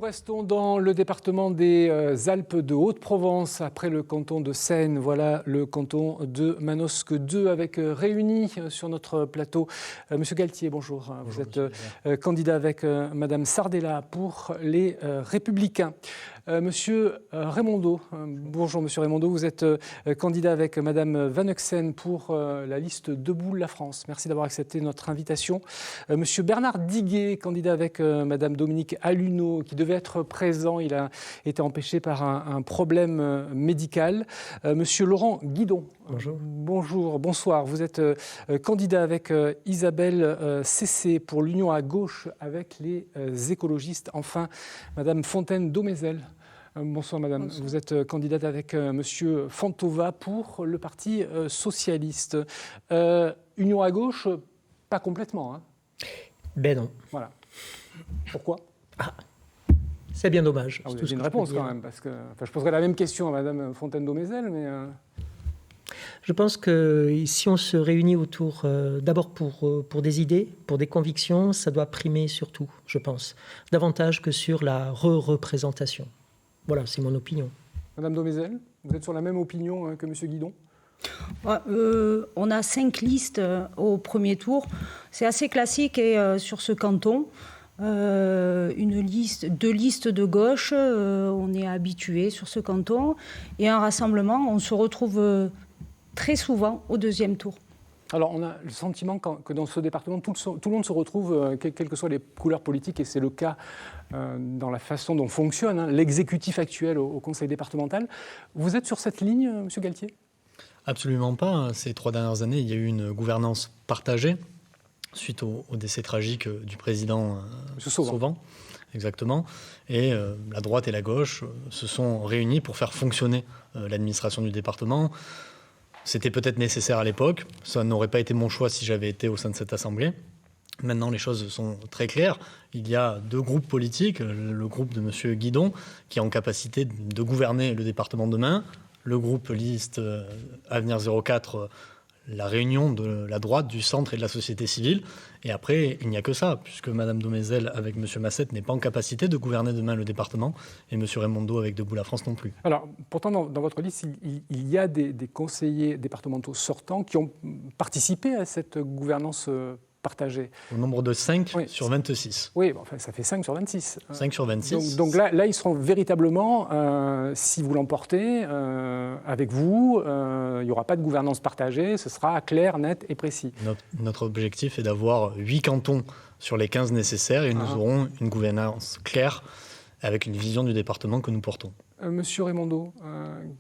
restons dans le département des Alpes de Haute-Provence, après le canton de Seine. Voilà le canton de Manosque 2 avec réunis sur notre plateau. Monsieur Galtier, bonjour. Vous êtes candidat avec Madame Sardella pour les Républicains. Monsieur Raymondeau, bonjour Monsieur Raymondeau, vous êtes candidat avec Madame Vanuxen pour la liste Debout la France. Merci d'avoir accepté notre invitation. Monsieur Bernard Diguet, candidat avec Madame Dominique Alluneau, qui devait être présent, il a été empêché par un problème médical. Monsieur Laurent Guidon, bonsoir, vous êtes candidat avec Isabelle Cessé pour l'Union à gauche avec les écologistes. Enfin, Madame Fontaine-Daumézel. Bonsoir madame, bonsoir. Vous êtes candidate avec monsieur Fantova pour le Parti socialiste. Union à gauche, pas complètement. Hein. Ben non. Voilà. Pourquoi ? C'est bien dommage. Vous avez une réponse quand même, parce que je poserai la même question à madame Fontaine-Daumézel, mais... Je pense que si on se réunit autour, d'abord pour des idées, pour des convictions, ça doit primer surtout, je pense, davantage que sur la représentation. Voilà, c'est mon opinion. Madame Daumézel, vous êtes sur la même opinion que monsieur Guidon ? On a 5 listes au premier tour. C'est assez classique et, sur ce canton. Deux listes de gauche, on est habitué sur ce canton. Et un rassemblement, on se retrouve très souvent au deuxième tour. Alors, on a le sentiment que dans ce département, tout le monde se retrouve, quelles que soient les couleurs politiques, et c'est le cas dans la façon dont fonctionne l'exécutif actuel au Conseil départemental. Vous êtes sur cette ligne, monsieur Galtier ? Absolument pas. Ces 3 dernières années, il y a eu une gouvernance partagée suite au décès tragique du président Sauvan. Exactement. Et la droite et la gauche se sont réunis pour faire fonctionner l'administration du département. C'était peut-être nécessaire à l'époque. Ça n'aurait pas été mon choix si j'avais été au sein de cette assemblée. Maintenant, les choses sont très claires. Il y a 2 groupes politiques. Le groupe de M. Guidon, qui est en capacité de gouverner le département demain. Le groupe liste Avenir 04, la réunion de la droite, du centre et de la société civile. Et après, il n'y a que ça, puisque Mme Daumézel avec M. Massette n'est pas en capacité de gouverner demain le département, et M. Raymondeau avec Debout la France non plus. Alors, pourtant, dans votre liste, il y a des conseillers départementaux sortants qui ont participé à cette gouvernance partagée. Au nombre de 5 sur 26. Oui, enfin, ça fait 5 sur 26. 5 sur 26. Donc là, ils seront véritablement, si vous l'emportez, avec vous, il n'y aura pas de gouvernance partagée, ce sera clair, net et précis. Notre objectif est d'avoir 8 cantons sur les 15 nécessaires et nous aurons une gouvernance claire avec une vision du département que nous portons. Monsieur Raymondeau,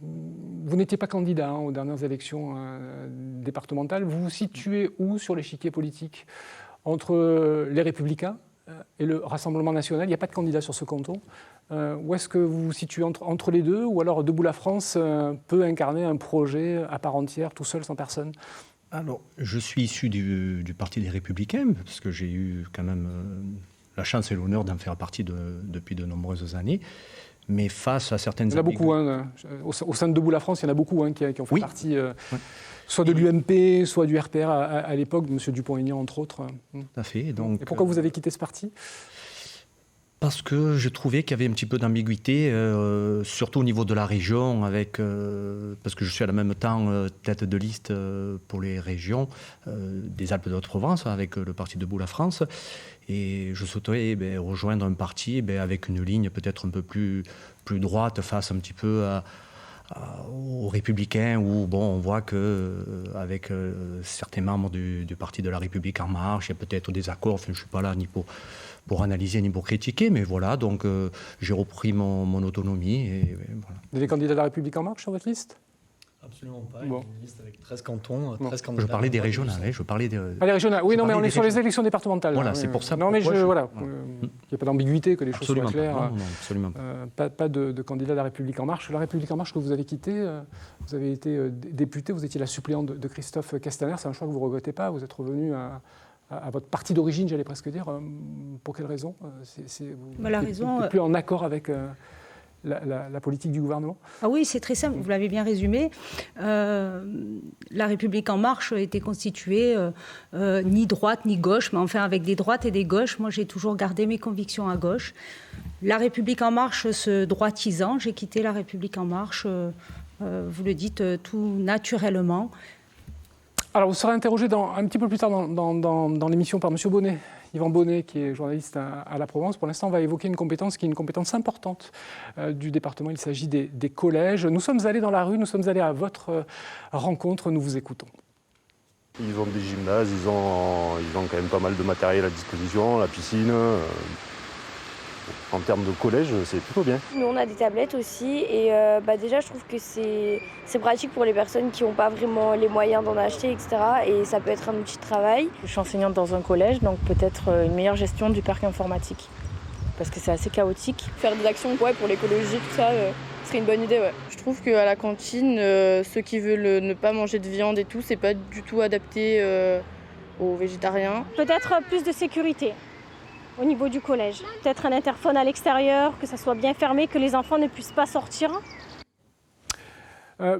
vous n'étiez pas candidat aux dernières élections départementales. Vous vous situez où sur l'échiquier politique ? Entre les Républicains et le Rassemblement national, il n'y a pas de candidat sur ce canton. Où est-ce que vous vous situez entre les deux ? Ou alors Debout la France peut incarner un projet à part entière, tout seul, sans personne ? Alors, je suis issu du Parti des Républicains, parce que j'ai eu quand même la chance et l'honneur d'en faire partie depuis de nombreuses années. Mais face à certaines... Il y en a beaucoup, au sein de Debout la France, il y en a beaucoup qui ont fait partie, soit de l'UMP, soit du RPR à l'époque, de M. Dupont-Aignan, entre autres. Tout à fait. Et pourquoi vous avez quitté ce parti ? Parce que je trouvais qu'il y avait un petit peu d'ambiguïté, surtout au niveau de la région, parce que je suis à la même temps tête de liste pour les régions des Alpes de Haute-Provence avec le Parti Debout la France. Et je souhaiterais rejoindre un parti avec une ligne peut-être un peu plus droite face un petit peu aux Républicains, où on voit qu'avec certains membres du Parti de la République En Marche, il y a peut-être des accords. Enfin, je ne suis pas là ni pour analyser ni pour critiquer, mais voilà, donc j'ai repris mon autonomie. Et voilà. Vous avez candidat de la République En Marche sur votre liste ? Absolument pas. Une liste avec 13 cantons, 13 candidats. Je parlais des régionales. Je parlais des... les régionales. Oui, non, mais on est sur les élections départementales. Voilà, c'est pour ça. Non, mais il n'y a pas d'ambiguïté, que les choses soient claires. Non, absolument pas. Pas de candidat de la République En Marche. La République En Marche que vous avez quittée, vous avez été député, vous étiez la suppléante de Christophe Castaner. C'est un choix que vous ne regrettez pas. Vous êtes revenu à votre parti d'origine, j'allais presque dire. Pour quelle raison ? La raison... Vous n'êtes plus en accord avec la politique du gouvernement? Ah oui, c'est très simple, vous l'avez bien résumé. La République En Marche était constituée ni droite ni gauche, mais enfin avec des droites et des gauches. Moi, j'ai toujours gardé mes convictions à gauche. La République En Marche se droitisant, j'ai quitté la République En Marche, vous le dites, tout naturellement. Alors, vous serez interrogé un petit peu plus tard dans l'émission par M. Bonnet, Yvan Bonnet, qui est journaliste à la Provence. Pour l'instant, on va évoquer une compétence qui est une compétence importante du département. Il s'agit des collèges. Nous sommes allés dans la rue, nous sommes allés à votre rencontre. Nous vous écoutons. Ils ont des gymnases, ils ont quand même pas mal de matériel à disposition, la piscine. En termes de collège, c'est plutôt bien. Nous, on a des tablettes aussi et déjà, je trouve que c'est pratique pour les personnes qui n'ont pas vraiment les moyens d'en acheter, etc. Et ça peut être un outil de travail. Je suis enseignante dans un collège, donc peut-être une meilleure gestion du parc informatique, parce que c'est assez chaotique. Faire des actions pour l'écologie, tout ça, serait une bonne idée. Ouais. Je trouve qu'à la cantine, ceux qui veulent ne pas manger de viande et tout, c'est pas du tout adapté aux végétariens. Peut-être plus de sécurité au niveau du collège. Peut-être un interphone à l'extérieur, que ça soit bien fermé, que les enfants ne puissent pas sortir.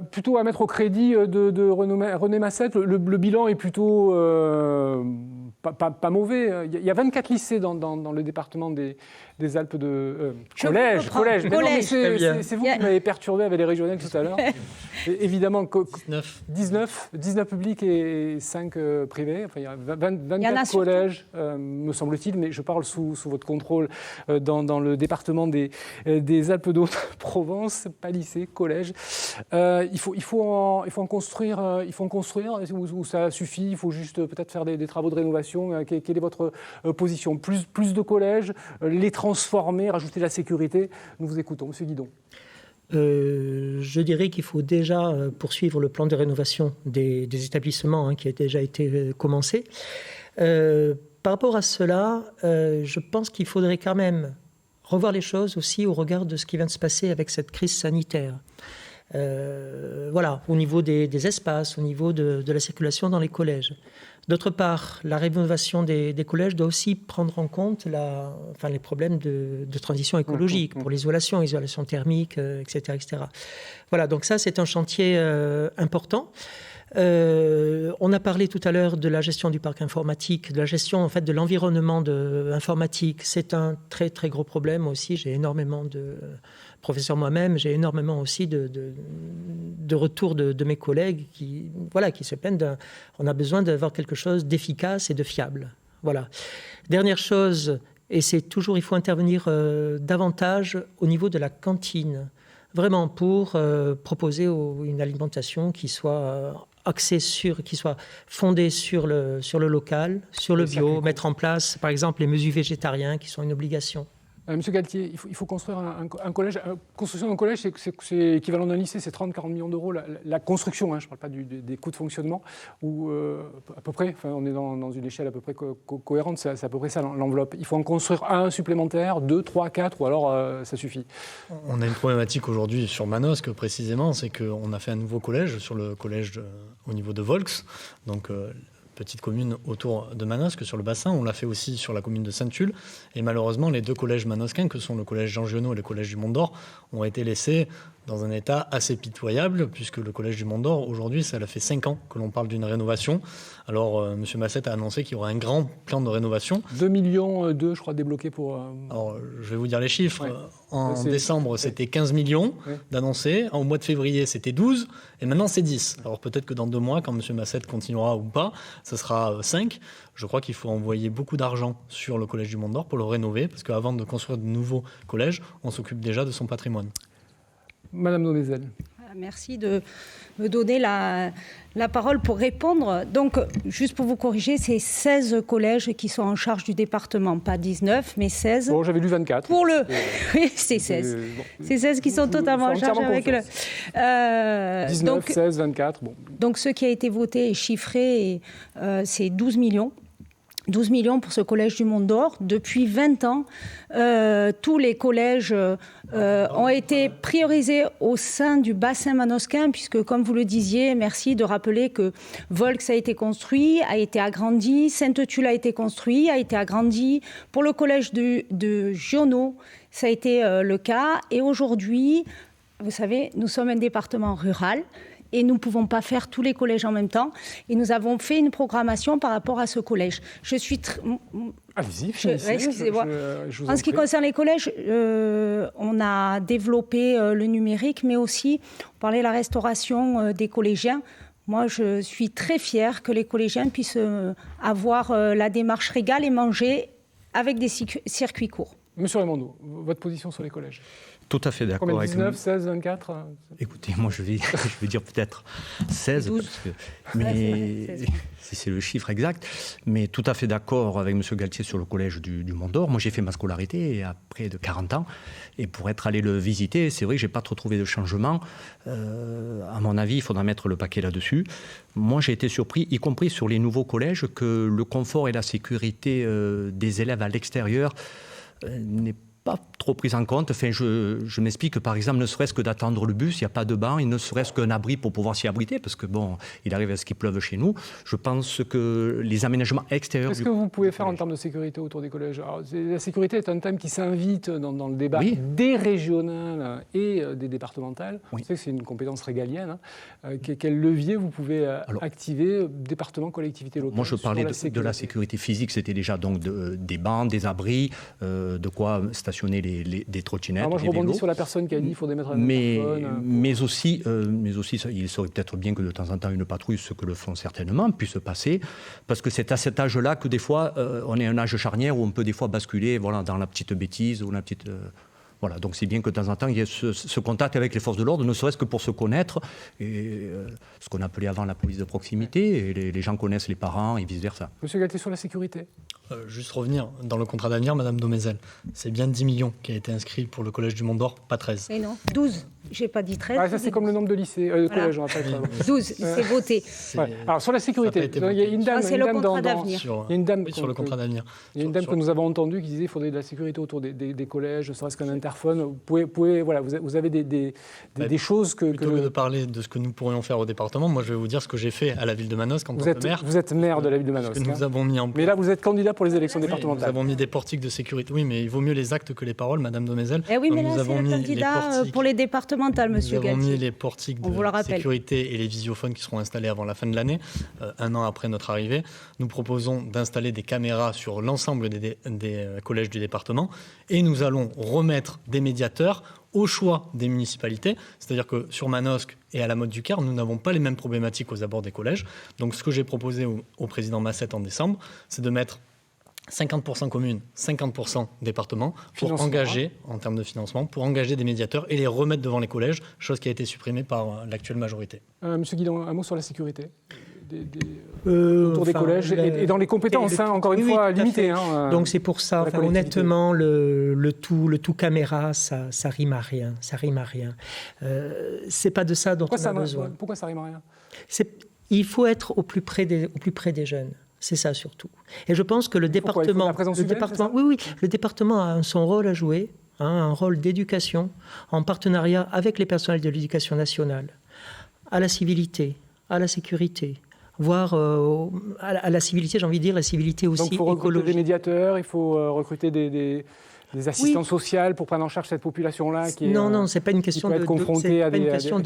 Plutôt à mettre au crédit de René Massette, le bilan est plutôt pas mauvais. Il y a 24 lycées dans le département des Alpes de... collège. C'est vous qui m'avez perturbé avec les régionales tout à l'heure. Évidemment, 19 publics et 5 privés. Enfin, il y a 24 collèges, me semble-t-il, mais je parle sous votre contrôle dans le département des Alpes de Haute-Provence, pas lycée, collège. Il faut en construire, ou ça suffit, il faut juste peut-être faire des travaux de rénovation. Quelle est votre position? Plus de collèges, les transformer, rajouter la sécurité? Nous vous écoutons, M. Guidon. Je dirais qu'il faut déjà poursuivre le plan de rénovation des établissements qui a déjà été commencé. Par rapport à cela, je pense qu'il faudrait quand même revoir les choses aussi au regard de ce qui vient de se passer avec cette crise sanitaire. Au niveau des espaces, au niveau de la circulation dans les collèges. D'autre part, la rénovation des collèges doit aussi prendre en compte les problèmes de transition écologique pour l'isolation thermique, etc., etc. Voilà, donc ça, c'est un chantier important. On a parlé tout à l'heure de la gestion du parc informatique, de la gestion en fait de l'environnement informatique. C'est un très très gros problème aussi. J'ai énormément professeur moi-même, j'ai énormément aussi de retours de mes collègues qui se plaignent. On a besoin d'avoir quelque chose d'efficace et de fiable. Voilà. Dernière chose, et c'est toujours, il faut intervenir davantage au niveau de la cantine, vraiment pour proposer une alimentation qui soit qui soit fondée sur le local, sur le bio, mettre en place, par exemple, les menus végétariens qui sont une obligation. Monsieur Galtier, il faut construire un collège. Construction d'un collège, c'est équivalent d'un lycée, c'est 30-40 millions d'euros. La construction, je ne parle pas des coûts de fonctionnement, ou à peu près, on est dans une échelle à peu près cohérente, c'est à peu près ça l'enveloppe. Il faut en construire un supplémentaire, 2, 3, 4, ou alors ça suffit. On a une problématique aujourd'hui sur Manosque précisément, c'est qu'on a fait un nouveau collège sur le collège au niveau de Volx, donc petite commune autour de Manosque, sur le bassin. On l'a fait aussi sur la commune de Sainte-Tulle. Et malheureusement, les deux collèges manosquins, que sont le collège Jean Giono et le collège du Mont-d'Or, ont été laissés dans un état assez pitoyable, puisque le collège du Mont-d'Or, aujourd'hui, ça fait 5 ans que l'on parle d'une rénovation. Alors, M. Massette a annoncé qu'il y aurait un grand plan de rénovation. 2,2 millions, je crois, débloqués pour... Alors, je vais vous dire les chiffres. Ouais. En décembre, c'était 15 millions d'annoncés. Au mois de février, c'était 12. Et maintenant, c'est 10. Alors, peut-être que dans 2 mois, quand M. Massette continuera ou pas, ce sera 5. Je crois qu'il faut envoyer beaucoup d'argent sur le collège du Mont-d'Or pour le rénover, parce qu'avant de construire de nouveaux collèges, on s'occupe déjà de son patrimoine. Madame Domézel. Merci de me donner la parole pour répondre. Donc, juste pour vous corriger, c'est 16 collèges qui sont en charge du département, pas 19, mais 16. Bon, j'avais lu 24. Oui, c'est 16. C'est 16 qui sont totalement en charge avec le... 19, donc, 16, 24, bon. Donc, ce qui a été voté et chiffré, c'est 12 millions. 12 millions pour ce collège du Mont d'Or. Depuis 20 ans, tous les collèges ont été priorisés au sein du bassin manosquin, puisque, comme vous le disiez, merci de rappeler que Volx a été construit, a été agrandi, Sainte-Tulle a été construit, a été agrandi. Pour le collège de Giono, ça a été le cas. Et aujourd'hui, vous savez, nous sommes un département rural. Et nous ne pouvons pas faire tous les collèges en même temps. Et nous avons fait une programmation par rapport à ce collège. Je suis... Allez-y, excusez-moi. En ce qui concerne les collèges, on a développé le numérique, mais aussi, on parlait de la restauration des collégiens. Moi, je suis très fière que les collégiens puissent avoir la démarche régale et manger avec des circuits courts. Monsieur Raymondou, votre position sur les collèges? Tout à fait d'accord. Combien, 19, 16, 24 Écoutez, moi je vais dire peut-être 16, 12. parce que, mais si c'est le chiffre exact, mais tout à fait d'accord avec M. Galtier sur le collège du Mont d'Or. Moi j'ai fait ma scolarité à près de 40 ans, et pour être allé le visiter, c'est vrai que je n'ai pas trop trouvé de changement. À mon avis, il faudra mettre le paquet là-dessus. Moi j'ai été surpris, y compris sur les nouveaux collèges, que le confort et la sécurité des élèves à l'extérieur n'est pas trop prise en compte. Enfin, je m'explique que, par exemple, ne serait-ce que d'attendre le bus, il n'y a pas de banc, et ne serait-ce qu'un abri pour pouvoir s'y abriter, parce que, bon, il arrive à ce qu'il pleuve chez nous. Je pense que les aménagements extérieurs... Qu'est-ce que vous pouvez faire en termes de sécurité autour des collèges? Alors, la sécurité est un thème qui s'invite dans le débat des régionales et des départementales. Oui. Je sais que c'est une compétence régalienne. Quel levier vous pouvez activer, département, collectivité locale? Moi, je parlais de la sécurité physique, c'était déjà donc des bancs, des abris, de quoi stationner des trottinettes. Alors moi, je rebondis sur la personne qui a dit qu'il faudrait mettre un téléphone. Mais aussi, il serait peut-être bien que de temps en temps, une patrouille, ce que le font certainement, puisse passer. Parce que c'est à cet âge-là que des fois, on est un âge charnière où on peut des fois basculer dans la petite bêtise ou la petite... Voilà, donc c'est bien que de temps en temps, il y ait ce contact avec les forces de l'ordre, ne serait-ce que pour se connaître, et ce qu'on appelait avant la police de proximité, et les gens connaissent les parents et vice-versa. Monsieur Galtier, sur la sécurité. Juste revenir, dans le contrat d'avenir, Madame Domézel, c'est bien 10 millions qui a été inscrit pour le collège du Mont d'Or, pas 13. Et non, 12. Je n'ai pas dit 13. Ah, ça, c'est comme le nombre de lycées, de collèges, on va pas être... 12, c'est voté. Alors, sur la sécurité, il y a une dame... C'est le contrat d'avenir. Sur le contrat d'avenir. Il y a une dame que nous avons entendue qui disait qu'il faudrait de la sécurité autour des collèges, ne serait-ce qu'un interphone. Vous pouvez, voilà, vous avez des choses que... Plutôt que de parler de ce que nous pourrions faire au département, moi, je vais vous dire ce que j'ai fait à la ville de Manosque en tant que maire. Vous êtes maire de la ville de Manosque. Nous avons mis en place. Mais là, vous êtes candidat pour les élections départementales. Nous avons mis des portiques de sécurité. Oui, mais il vaut mieux les actes que les paroles, Madame Domézel. Eh oui, mais là, c'est le candidat pour les départementales, Monsieur Galtier. Nous avons mis les portiques de sécurité et les visiophones qui seront installés avant la fin de l'année, un an après notre arrivée. Nous proposons d'installer des caméras sur l'ensemble des collèges du département, et nous allons remettre des médiateurs au choix des municipalités. C'est-à-dire que sur Manosque et à la Motte du Caire, nous n'avons pas les mêmes problématiques aux abords des collèges. Donc ce que j'ai proposé au président Massette en décembre, c'est de mettre 50% communes, 50% départements pour engager, en termes de financement, pour engager des médiateurs et les remettre devant les collèges, chose qui a été supprimée par l'actuelle majorité. Monsieur Guidon, un mot sur la sécurité autour des collèges et dans les compétences, encore une fois, limitées. Donc c'est pour ça, honnêtement, le tout caméra, ça rime à rien. Ça rime à rien. C'est pas de ça dont on a besoin. Pourquoi ça rime à rien? Il faut être au plus près des jeunes. C'est ça surtout. Et je pense que le département, le département a son rôle à jouer, un rôle d'éducation en partenariat avec les personnels de l'éducation nationale, à la civilité, à la sécurité, voire à la civilité, j'ai envie de dire la civilité aussi écologique. Donc il faut recruter des médiateurs, il faut recruter des assistantes sociales pour prendre en charge cette population-là qui est, non, c'est pas une question de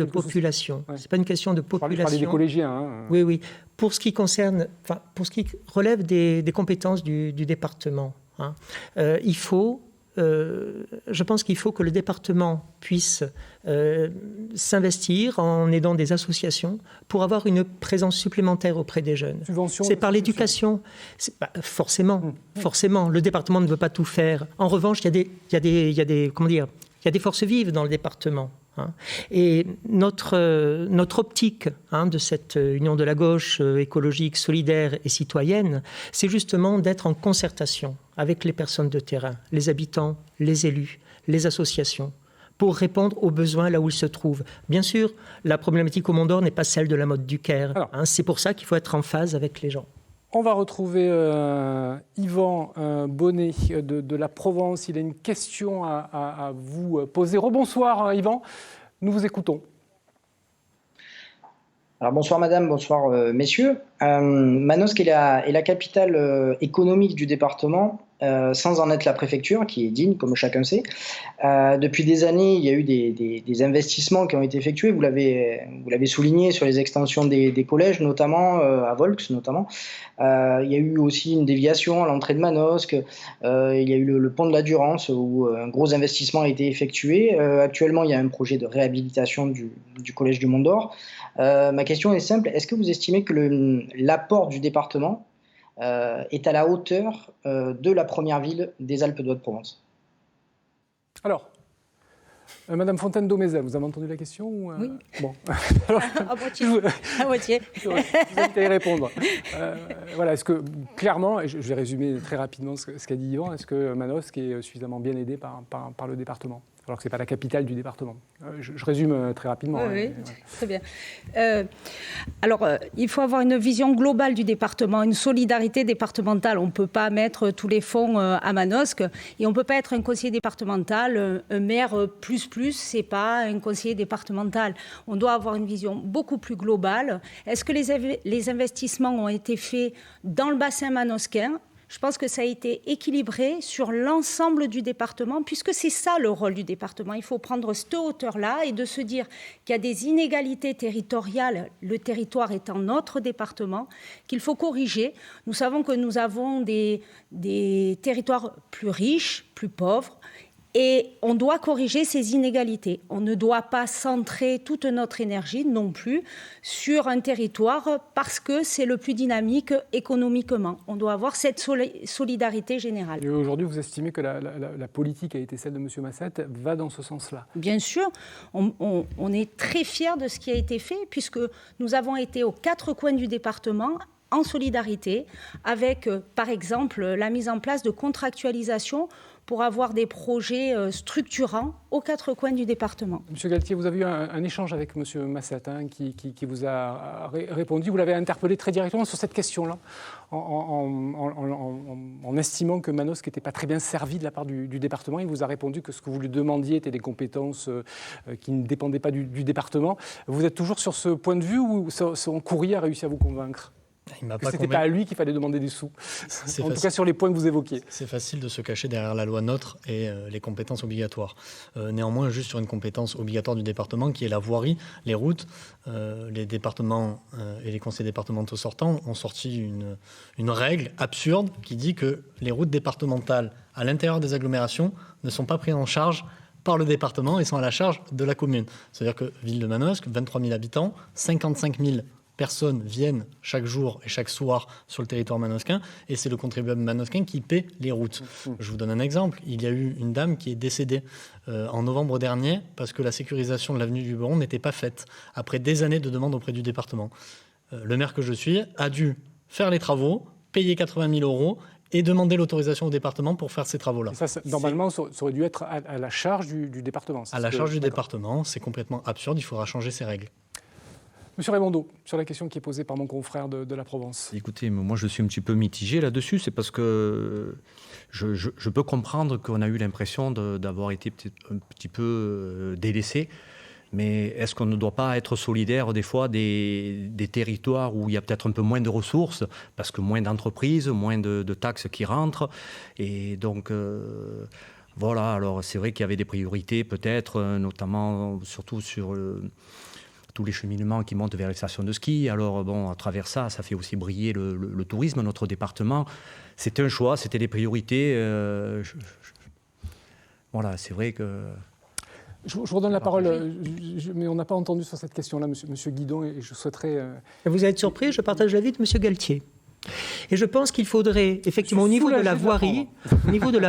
population. C'est pas une question de population. Je parlais des collégiens. Oui. Pour ce qui concerne, pour ce qui relève des compétences du département, je pense qu'il faut que le département puisse s'investir en aidant des associations pour avoir une présence supplémentaire auprès des jeunes. C'est par l'éducation. Forcément. Le département ne veut pas tout faire. En revanche, il y a des forces vives dans le département. Et notre optique de cette union de la gauche écologique, solidaire et citoyenne, c'est justement d'être en concertation avec les personnes de terrain, les habitants, les élus, les associations, pour répondre aux besoins là où ils se trouvent. Bien sûr, la problématique au Mont d'Or n'est pas celle de la Motte du Caire. C'est pour ça qu'il faut être en phase avec les gens. On va retrouver Yvan Bonnet de la Provence. Il a une question à vous poser. Rebonsoir Yvan, nous vous écoutons. Alors bonsoir madame, bonsoir messieurs. Manosque est la capitale économique du département, sans en être la préfecture, qui est digne, comme chacun sait. Depuis des années, il y a eu des investissements qui ont été effectués. Vous l'avez souligné sur les extensions des collèges, notamment à Volx, notamment. Il y a eu aussi une déviation à l'entrée de Manosque. Il y a eu le pont de la Durance, où un gros investissement a été effectué. Actuellement, il y a un projet de réhabilitation du collège du Mont d'Or. Ma question est simple. Est-ce que vous estimez que l'apport du département est à la hauteur de la première ville des Alpes de Haute-Provence? Alors, Madame Fontaine-Daumézet, vous avez entendu la question ou Oui. Bon. À moitié. À moitié. Je vous invite à y répondre. Voilà, est-ce que, clairement, et je vais résumer très rapidement ce qu'a dit Yvan, est-ce que Manosque est suffisamment bien aidé par le département ? Alors que ce n'est pas la capitale du département. Je résume très rapidement. Oui, très bien. Il faut avoir une vision globale du département, une solidarité départementale. On ne peut pas mettre tous les fonds à Manosque et on ne peut pas être un conseiller départemental, un maire ce n'est pas un conseiller départemental. On doit avoir une vision beaucoup plus globale. Est-ce que les investissements ont été faits dans le bassin manosquin ? Je pense que ça a été équilibré sur l'ensemble du département, puisque c'est ça le rôle du département. Il faut prendre cette hauteur-là et de se dire qu'il y a des inégalités territoriales, le territoire étant notre département, qu'il faut corriger. Nous savons que nous avons des territoires plus riches, plus pauvres, et on doit corriger ces inégalités. On ne doit pas centrer toute notre énergie non plus sur un territoire parce que c'est le plus dynamique économiquement. On doit avoir cette solidarité générale. Et aujourd'hui, vous estimez que la politique qui a été celle de M. Massette va dans ce sens-là? Bien sûr. On est très fiers de ce qui a été fait puisque nous avons été aux 4 coins du département en solidarité avec, par exemple, la mise en place de contractualisation pour avoir des projets structurants aux 4 coins du département. Monsieur Galtier, vous avez eu un échange avec Monsieur Massette qui vous a répondu. Vous l'avez interpellé très directement sur cette question-là, en estimant que Manosque n'était pas très bien servi de la part du département. Il vous a répondu que ce que vous lui demandiez était des compétences qui ne dépendaient pas du département. Vous êtes toujours sur ce point de vue ou son courrier a réussi à vous convaincre ? Ce n'était pas à lui qu'il fallait demander des sous, en tout cas sur les points que vous évoquiez. C'est facile de se cacher derrière la loi NOTRe et les compétences obligatoires. Néanmoins, juste sur une compétence obligatoire du département qui est la voirie, les routes, les départements et les conseillers départementaux sortants ont sorti une règle absurde qui dit que les routes départementales à l'intérieur des agglomérations ne sont pas prises en charge par le département et sont à la charge de la commune. C'est-à-dire que Ville de Manosque, 23 000 habitants, 55 000 personnes viennent chaque jour et chaque soir sur le territoire manosquin et c'est le contribuable manosquin qui paie les routes. Je vous donne un exemple. Il y a eu une dame qui est décédée en novembre dernier parce que la sécurisation de l'avenue du Beron n'était pas faite après des années de demandes auprès du département. Le maire que je suis a dû faire les travaux, payer 80 000 euros et demander l'autorisation au département pour faire ces travaux-là. Et ça, normalement, ça aurait dû être à la charge du département. À la charge du département, c'est complètement absurde, il faudra changer ces règles. Monsieur Raimondo, sur la question qui est posée par mon confrère de la Provence. Écoutez, moi je suis un petit peu mitigé là-dessus, c'est parce que je peux comprendre qu'on a eu l'impression d'avoir été un petit peu délaissé, mais est-ce qu'on ne doit pas être solidaire des fois des territoires où il y a peut-être un peu moins de ressources, parce que moins d'entreprises, moins de taxes qui rentrent, et donc... voilà, alors c'est vrai qu'il y avait des priorités peut-être, notamment surtout sur... tous les cheminements qui montent vers les stations de ski. Alors, bon, à travers ça fait aussi briller le tourisme, notre département. C'était un choix, c'était des priorités. Voilà, c'est vrai que... Je vous redonne la parole, mais on n'a pas entendu sur cette question-là, monsieur Guidon, et je souhaiterais... Vous êtes surpris, je partage l'avis de monsieur Galtier. Et je pense qu'il faudrait, effectivement, au niveau de la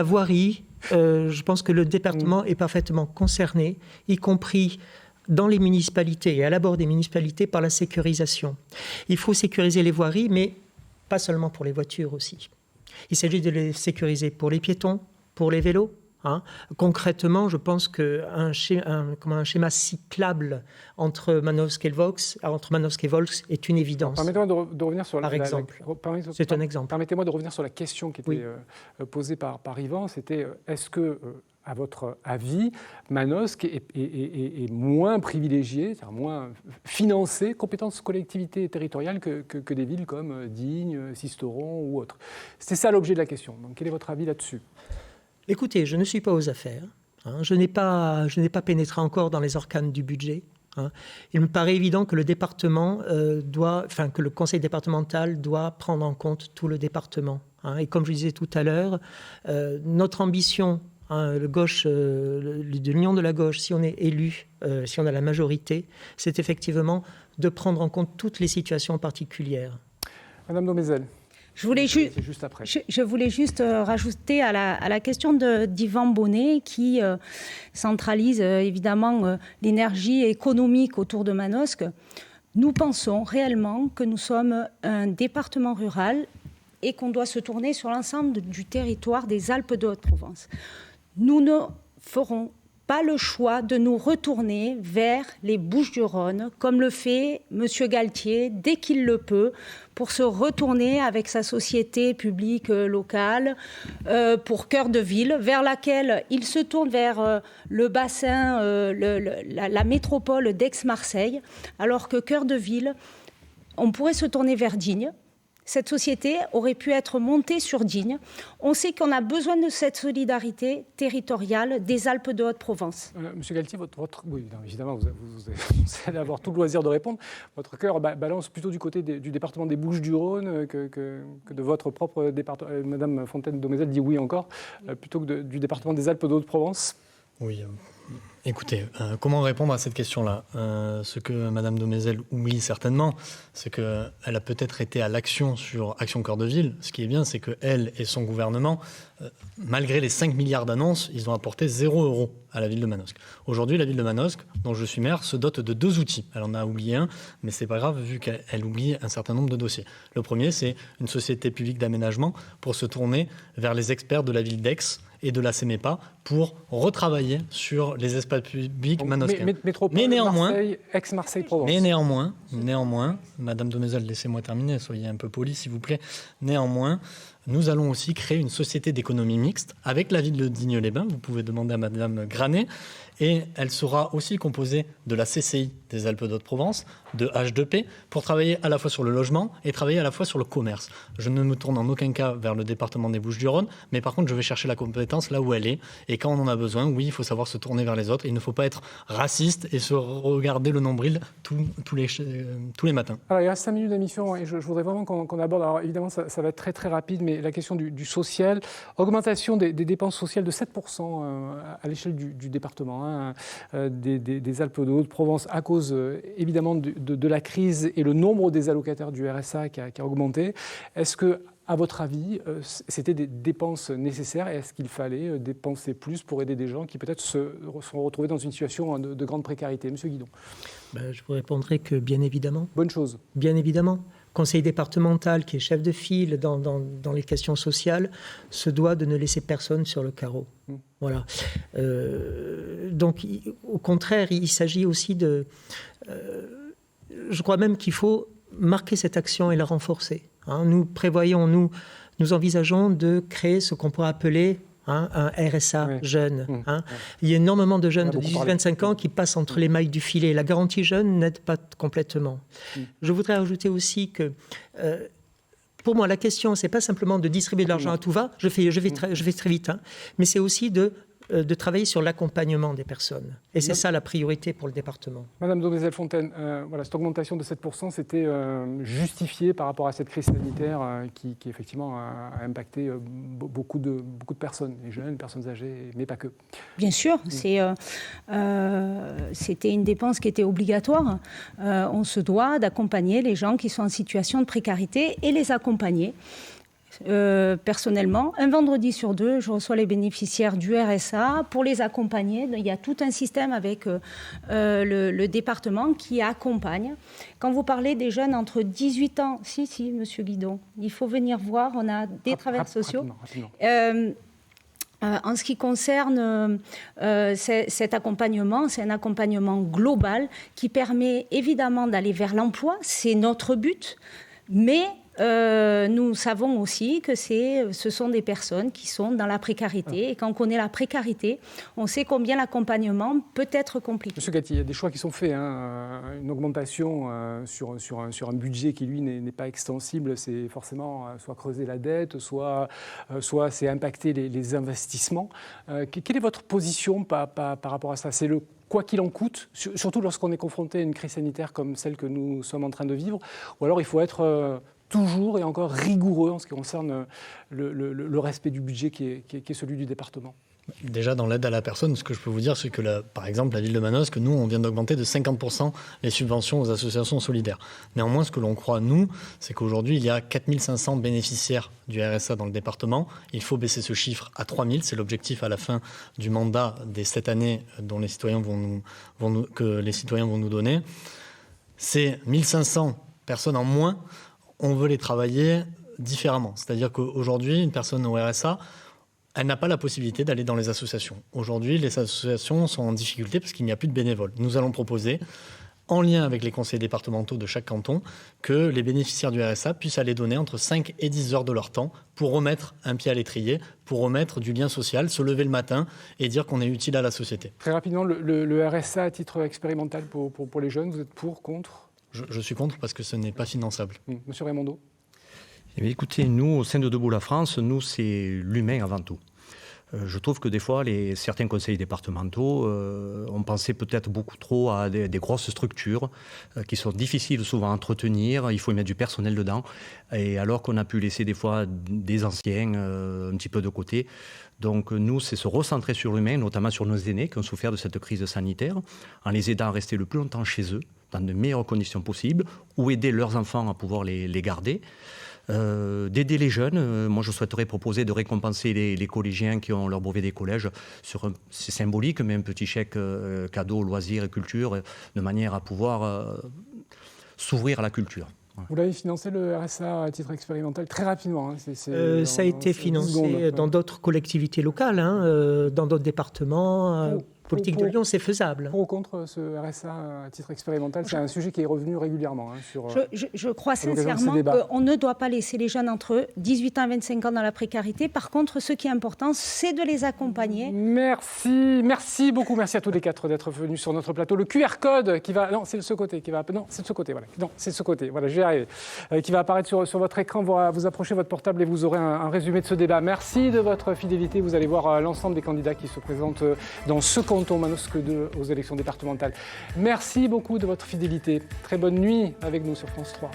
voirie, je pense que le département est parfaitement concerné, y compris... dans les municipalités et à l'abord des municipalités par la sécurisation. Il faut sécuriser les voiries, mais pas seulement pour les voitures aussi. Il s'agit de les sécuriser pour les piétons, pour les vélos, Concrètement, je pense qu'un schéma cyclable entre Manosque et Volx est une évidence. Permettez-moi de revenir sur par exemple. C'est un exemple. Permettez-moi de revenir sur la question qui était posée par Yvan. C'était est-ce que, à votre avis, Manosque est moins privilégié, c'est-à-dire moins financé, compétences collectivités territoriales que des villes comme Digne, Sisteron ou autres? C'est ça l'objet de la question. Donc, quel est votre avis là-dessus? Écoutez, je ne suis pas aux affaires. Je n'ai pas pénétré encore dans les arcanes du budget. Il me paraît évident que le conseil départemental doit prendre en compte tout le département. Et comme je disais tout à l'heure, notre ambition, de l'Union de la gauche, si on est élu, si on a la majorité, c'est effectivement de prendre en compte toutes les situations particulières. Madame Daumézel. Je voulais juste rajouter à la question d'Yvan Bonnet qui centralise évidemment l'énergie économique autour de Manosque. Nous pensons réellement que nous sommes un département rural et qu'on doit se tourner sur l'ensemble du territoire des Alpes de Haute-Provence. Nous ne ferons pas le choix de nous retourner vers les Bouches-du-Rhône, comme le fait M. Galtier dès qu'il le peut, pour se retourner avec sa société publique locale pour Cœur de Ville, vers laquelle il se tourne vers le bassin, la métropole d'Aix-Marseille, alors que Cœur de Ville, on pourrait se tourner vers Digne. Cette société aurait pu être montée sur Digne. On sait qu'on a besoin de cette solidarité territoriale des Alpes de Haute-Provence. Monsieur Galtier, oui, évidemment, vous allez avoir tout le loisir de répondre. Votre cœur balance plutôt du côté du département des Bouches-du-Rhône que de votre propre département. Madame Fontaine-Daumézel dit oui encore, plutôt que du département des Alpes de Haute-Provence. Oui. Écoutez, comment répondre à cette question-là ? Ce que Madame Daumézel oublie certainement, c'est qu'elle a peut-être été à l'action sur Action Cœur de Ville. Ce qui est bien, c'est qu'elle et son gouvernement, malgré les 5 milliards d'annonces, ils ont apporté 0 € à la ville de Manosque. Aujourd'hui, la ville de Manosque, dont je suis maire, se dote de 2 outils. Elle en a oublié un, mais c'est pas grave vu qu'elle oublie un certain nombre de dossiers. Le premier, c'est une société publique d'aménagement pour se tourner vers les experts de la ville d'Aix et de la CEMEPA pour retravailler sur les espaces publics manosquais. Mais néanmoins, Marseille, Aix-Marseille-Provence. Mais néanmoins, Madame Daumézel, laissez-moi terminer, soyez un peu polie s'il vous plaît. Néanmoins, nous allons aussi créer une société d'économie mixte avec la ville de Digne-les-Bains. Vous pouvez demander à Madame Granet. Et elle sera aussi composée de la CCI des Alpes de Haute-Provence, de H2P, pour travailler à la fois sur le logement et travailler à la fois sur le commerce. Je ne me tourne en aucun cas vers le département des Bouches-du-Rhône, mais par contre, je vais chercher la compétence là où elle est. Et quand on en a besoin, oui, il faut savoir se tourner vers les autres. Il ne faut pas être raciste et se regarder le nombril tous les matins. Alors, il reste 5 minutes d'émission et je voudrais vraiment qu'on aborde. Alors, évidemment, ça va être très, très rapide, mais la question du social. Augmentation des dépenses sociales de 7% à l'échelle du département. Des Alpes de Haute-Provence à cause évidemment de la crise et le nombre des allocataires du RSA qui a augmenté. Est-ce que, à votre avis, c'était des dépenses nécessaires et est-ce qu'il fallait dépenser plus pour aider des gens qui peut-être se sont retrouvés dans une situation de grande précarité? Monsieur Guidon. Je vous répondrai que bien évidemment. Bonne chose. Bien évidemment. Conseil départemental, qui est chef de file dans les questions sociales, se doit de ne laisser personne sur le carreau. Voilà. Donc, au contraire, il s'agit aussi de... je crois même qu'il faut marquer cette action et la renforcer. Nous prévoyons, nous envisageons de créer ce qu'on pourrait appeler un RSA jeune. Il y a énormément de jeunes de 18-25 ans qui passent entre les mailles du filet. La garantie jeune n'aide pas complètement. Je voudrais ajouter aussi que, pour moi, la question, ce n'est pas simplement de distribuer de l'argent à tout va, je vais très vite, mais c'est aussi de travailler sur l'accompagnement des personnes. Et c'est ça la priorité pour le département. Madame Daumézel-Fontaine, voilà, cette augmentation de 7%, c'était justifié par rapport à cette crise sanitaire qui effectivement a impacté beaucoup de personnes, les jeunes, les personnes âgées, mais pas que. Bien sûr, c'était une dépense qui était obligatoire. On se doit d'accompagner les gens qui sont en situation de précarité et les accompagner. Personnellement, un vendredi sur 2, je reçois les bénéficiaires du RSA pour les accompagner. Il y a tout un système avec le département qui accompagne. Quand vous parlez des jeunes entre 18 ans, si, monsieur Guidon, il faut venir voir, on a des travailleurs sociaux. En ce qui concerne cet accompagnement, c'est un accompagnement global qui permet évidemment d'aller vers l'emploi, c'est notre but, mais nous savons aussi que ce sont des personnes qui sont dans la précarité, et quand on connaît la précarité, on sait combien l'accompagnement peut être compliqué. Monsieur Gatti, il y a des choix qui sont faits, une augmentation sur un budget qui, lui, n'est pas extensible, c'est forcément soit creuser la dette, soit c'est impacter les investissements. Quelle est votre position par rapport à ça? C'est le quoi qu'il en coûte, surtout lorsqu'on est confronté à une crise sanitaire comme celle que nous sommes en train de vivre, ou alors il faut être toujours et encore rigoureux en ce qui concerne le respect du budget qui est celui du département? Déjà, dans l'aide à la personne, ce que je peux vous dire, c'est que, par exemple, la ville de Manosque, nous, on vient d'augmenter de 50% les subventions aux associations solidaires. Néanmoins, ce que l'on croit, nous, c'est qu'aujourd'hui, il y a 4500 bénéficiaires du RSA dans le département. Il faut baisser ce chiffre à 3000. C'est l'objectif à la fin du mandat des 7 années dont les citoyens que les citoyens vont nous donner. C'est 1500 personnes en moins. On veut les travailler différemment. C'est-à-dire qu'aujourd'hui, une personne au RSA, elle n'a pas la possibilité d'aller dans les associations. Aujourd'hui, les associations sont en difficulté parce qu'il n'y a plus de bénévoles. Nous allons proposer, en lien avec les conseillers départementaux de chaque canton, que les bénéficiaires du RSA puissent aller donner entre 5 et 10 heures de leur temps pour remettre un pied à l'étrier, pour remettre du lien social, se lever le matin et dire qu'on est utile à la société. Très rapidement, le RSA à titre expérimental pour les jeunes, vous êtes pour, contre ? Je suis contre parce que ce n'est pas finançable. Monsieur Raimondo ? Eh bien, écoutez, nous, au sein de Debout la France, nous, c'est l'humain avant tout. Je trouve que des fois, certains conseils départementaux ont pensé peut-être beaucoup trop à des grosses structures qui sont difficiles souvent à entretenir. Il faut y mettre du personnel dedans. Et alors qu'on a pu laisser des fois des anciens un petit peu de côté. Donc nous, c'est se recentrer sur l'humain, notamment sur nos aînés qui ont souffert de cette crise sanitaire, en les aidant à rester le plus longtemps chez eux, dans de meilleures conditions possibles, ou aider leurs enfants à pouvoir les garder. D'aider les jeunes. Moi, je souhaiterais proposer de récompenser les collégiens qui ont leur brevet des collèges. C'est symbolique, mais un petit chèque cadeau, loisirs et culture, de manière à pouvoir s'ouvrir à la culture. Vous l'avez financé, le RSA, à titre expérimental, très rapidement. Ça a été financé dans d'autres collectivités locales, dans d'autres départements. Politique de Lyon, c'est faisable. Pour ou contre ce RSA à titre expérimental, c'est un sujet qui est revenu régulièrement. Je crois sincèrement qu'on ne doit pas laisser les jeunes entre 18 ans et 25 ans dans la précarité. Par contre, ce qui est important, c'est de les accompagner. Merci beaucoup. Merci à tous les quatre d'être venus sur notre plateau. Le QR code qui va... Non, c'est de ce côté qui va... Non, c'est de ce côté, voilà. Non, c'est de ce côté, voilà, je vais y arriver. Qui va apparaître sur votre écran. Vous approchez votre portable et vous aurez un résumé de ce débat. Merci de votre fidélité. Vous allez voir l'ensemble des candidats qui se présentent dans ce canton Manosque 2 aux élections départementales. Merci beaucoup de votre fidélité. Très bonne nuit avec nous sur France 3.